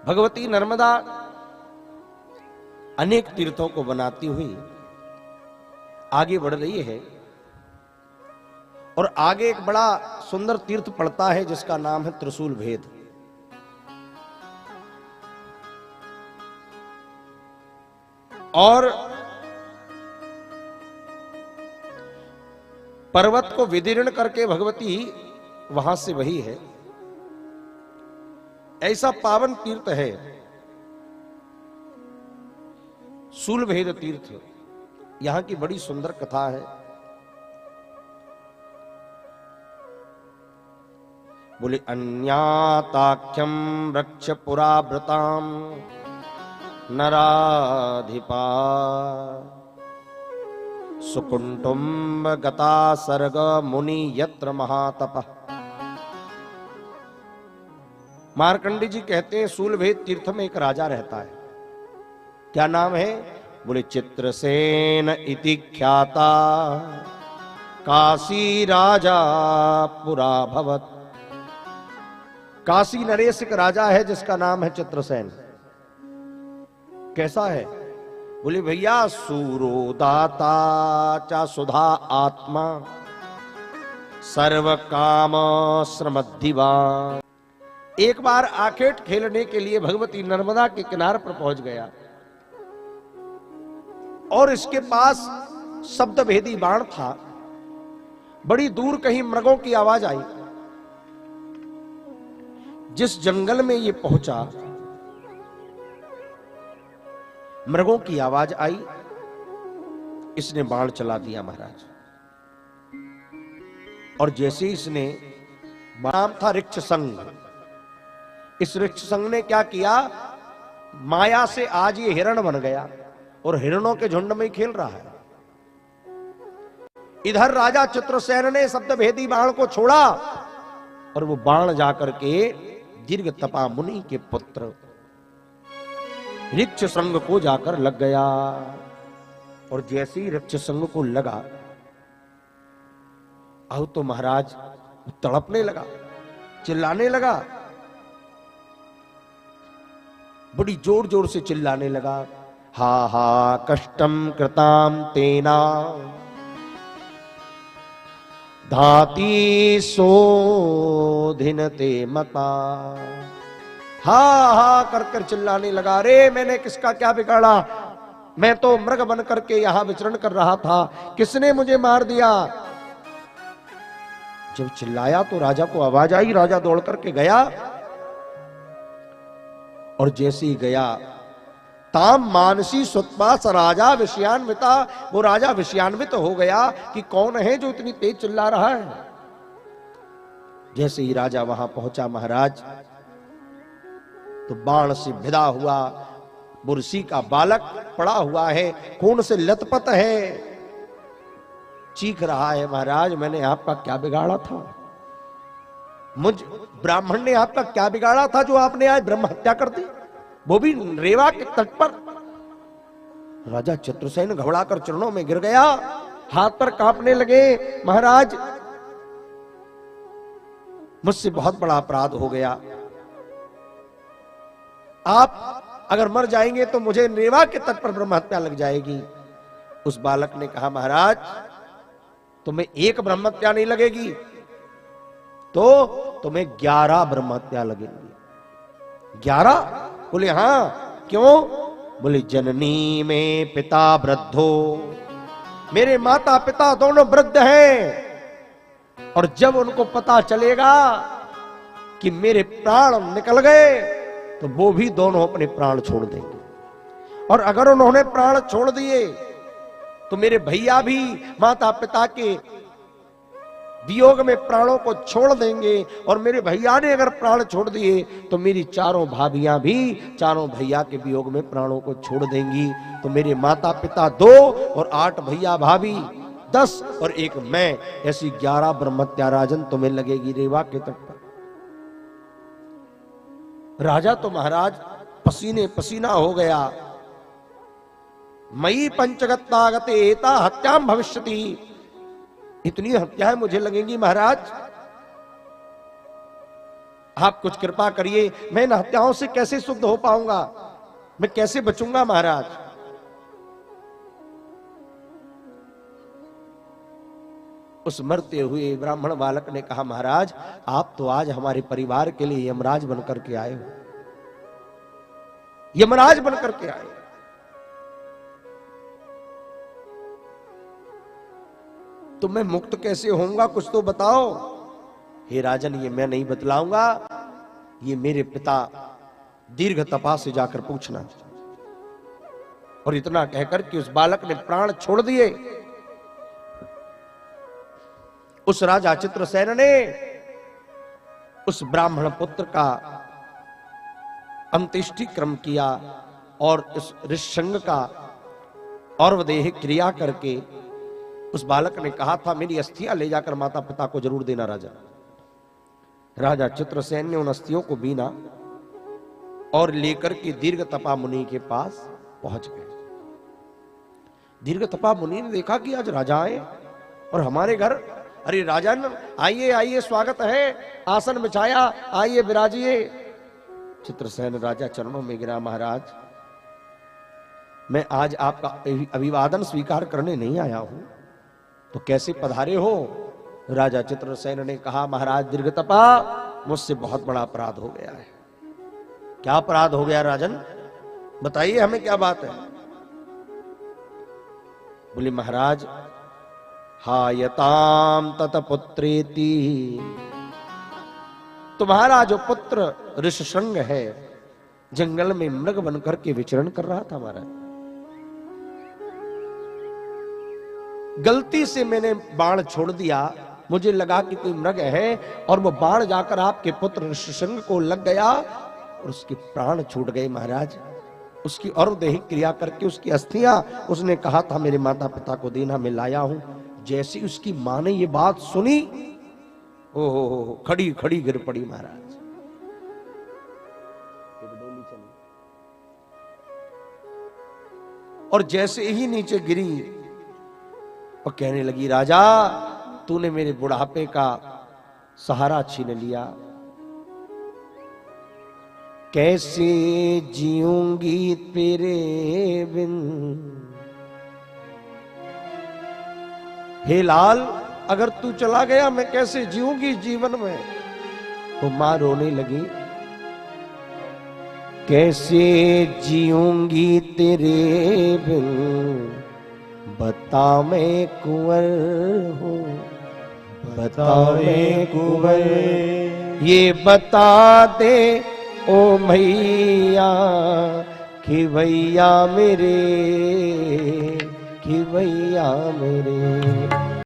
भगवती नर्मदा अनेक तीर्थों को बनाती हुई आगे बढ़ रही है और आगे एक बड़ा सुंदर तीर्थ पड़ता है जिसका नाम है त्रिशूल भेद। और पर्वत को विदीर्ण करके भगवती वहां से वही है। ऐसा पावन तीर्थ है शूलभेद तीर्थ। यहां की बड़ी सुंदर कथा है। बोले अन्याताख्यम रक्ष पुराव्रताम नराधिपा सुकुंटुम्ब गता सर्ग मुनि यत्र महातपः। मार्कंडी जी कहते हैं शूलभेद तीर्थ में एक राजा रहता है। क्या नाम है? बोले चित्रसेन इति ख्याता काशी राजा पुरा भवत। काशी नरेश एक राजा है जिसका नाम है चित्रसेन। कैसा है? बोले भैया सूरो दाता चा सुधा आत्मा सर्व काम श्रमद्धिवान। एक बार आखेट खेलने के लिए भगवती नर्मदा के किनारे पर पहुंच गया और इसके पास शब्द भेदी बाण था। बड़ी दूर कहीं मृगों की आवाज आई। जिस जंगल में ये पहुंचा मृगों की आवाज आई, इसने बाण चला दिया महाराज। और जैसे इसने नाम था ऋक्ष संघ। इस ऋक्ष संघ ने क्या किया? माया से आज ये हिरण बन गया और हिरणों के झुंड में ही खेल रहा है। इधर राजा चित्रसेन ने शब्द भेदी बाण को छोड़ा और वो बाण जाकर के दीर्घ तपा मुनि के पुत्र ऋक्ष संघ को जाकर लग गया। और जैसे ही ऋक्ष संघ को लगा अब तो महाराज तड़पने लगा, चिल्लाने लगा, बड़ी जोर जोर से चिल्लाने लगा। हा हा कष्टम कृताम तेना धाती सोधिनते मता। हा हा कर कर चिल्लाने लगा, रे मैंने किसका क्या बिगाड़ा? मैं तो मृग बन करके यहां विचरण कर रहा था, किसने मुझे मार दिया? जब चिल्लाया तो राजा को आवाज आई। राजा दौड़ करके गया और जैसे ही गया ताम मानसी सुतपास राजा विषयान्विता। वो राजा विषयान्वित हो गया कि कौन है जो इतनी तेज चिल्ला रहा है। जैसे ही राजा वहां पहुंचा महाराज तो बाण से भिदा हुआ बुरसी का बालक पड़ा हुआ है, खून से लथपथ है, चीख रहा है, महाराज मैंने आपका क्या बिगाड़ा था? मुझ ब्राह्मण ने आपका क्या बिगाड़ा था जो आपने आज ब्रह्म हत्या कर दी, वो भी रेवा के तट पर? राजा चित्रसेन घबराकर चरणों में गिर गया, हाथ पर कांपने लगे। महाराज मुझसे बहुत बड़ा अपराध हो गया, आप अगर मर जाएंगे तो मुझे रेवा के तट पर ब्रह्म हत्या लग जाएगी। उस बालक ने कहा महाराज तुम्हें एक ब्रह्म हत्या नहीं लगेगी तो तुम्हें 11 ब्रह्म हत्या लगेंगी। 11? बोले हां। क्यों? बोले जननी में पिता वृद्धो, मेरे माता पिता दोनों वृद्ध हैं और जब उनको पता चलेगा कि मेरे प्राण निकल गए तो वो भी दोनों अपने प्राण छोड़ देंगे। और अगर उन्होंने प्राण छोड़ दिए तो मेरे भैया भी माता पिता के वियोग में प्राणों को छोड़ देंगे और मेरे भैया ने अगर प्राण छोड़ दिए तो मेरी चारों भाभियां भी चारों भैया के वियोग में प्राणों को छोड़ देंगी। तो मेरे माता पिता 2 और 8 भैया भाभी 10 और 1 मैं, ऐसी 11 ब्रह्मत्या राजन तुम्हें लगेगी रेवा के तट पर। राजा तो महाराज पसीने पसीना हो गया। मई पंचगतागते एता हत्याम भविष्यति, इतनी हत्याएं मुझे लगेंगी महाराज। आप कुछ कृपा करिए, मैं इन हत्याओं से कैसे शुद्ध हो पाऊंगा, मैं कैसे बचूंगा महाराज। उस मरते हुए ब्राह्मण बालक ने कहा, महाराज आप तो आज हमारे परिवार के लिए यमराज बनकर के आए हो, यमराज बनकर के आए। तो मैं मुक्त कैसे होऊंगा, कुछ तो बताओ। हे राजन, ये मैं नहीं बतलाऊंगा, ये मेरे पिता दीर्घ तपा से जाकर पूछना। और इतना कहकर कि उस बालक ने प्राण छोड़ दिए। उस राजा चित्रसेन ने उस ब्राह्मण पुत्र का अंत्येष्टि क्रम किया और इस ऋषंग का औरवदेह क्रिया करके उस बालक ने कहा था, मेरी अस्थियां ले जाकर माता पिता को जरूर देना राजा। राजा चित्रसेन ने उन अस्थियों को बीना और लेकर के दीर्घ तपा मुनि के पास पहुंच गए। दीर्घ तपा मुनि ने देखा कि आज राजा आए और हमारे घर, अरे राजन आइए आइए, स्वागत है, आसन बिछाया, आइए विराजिए। चित्रसेन राजा चरणों में गिरा, महाराज मैं आज आपका अभिवादन स्वीकार करने नहीं आया हूं, तो कैसे पधारे हो। राजा चित्रसेन ने कहा, महाराज दीर्घतपा, मुझसे बहुत बड़ा अपराध हो गया है। क्या अपराध हो गया राजन, बताइए हमें, क्या बात है। बोले, महाराज हायताम ततपुत्रेति, तुम्हारा जो पुत्र ऋषशृंग है जंगल में मृग बनकर के विचरण कर रहा था महाराज। गलती से मैंने बाण छोड़ दिया, मुझे लगा कि कोई मृग है और वो बाण जाकर आपके पुत्र ऋषशृंग को लग गया और उसके प्राण छूट गए महाराज। उसकी औरदेही क्रिया करके उसकी अस्थियां उसने कहा था मेरे माता पिता को देना, मैं लाया हूं। जैसी उसकी मां ने ये बात सुनी, ओहो खड़ी खड़ी गिर पड़ी महाराज। और जैसे ही नीचे गिरी और कहने लगी, राजा तूने मेरे बुढ़ापे का सहारा छीन लिया, कैसे जीऊंगी तेरे बिन। हे लाल, अगर तू चला गया मैं कैसे जीऊंगी जीवन में। तो मां रोने लगी, कैसे जीऊंगी तेरे बिन, बता मैं कुंवर हूँ, बता मैं कुंवर, ये बता दे ओ भैया कि भैया मेरे, कि भैया मेरे।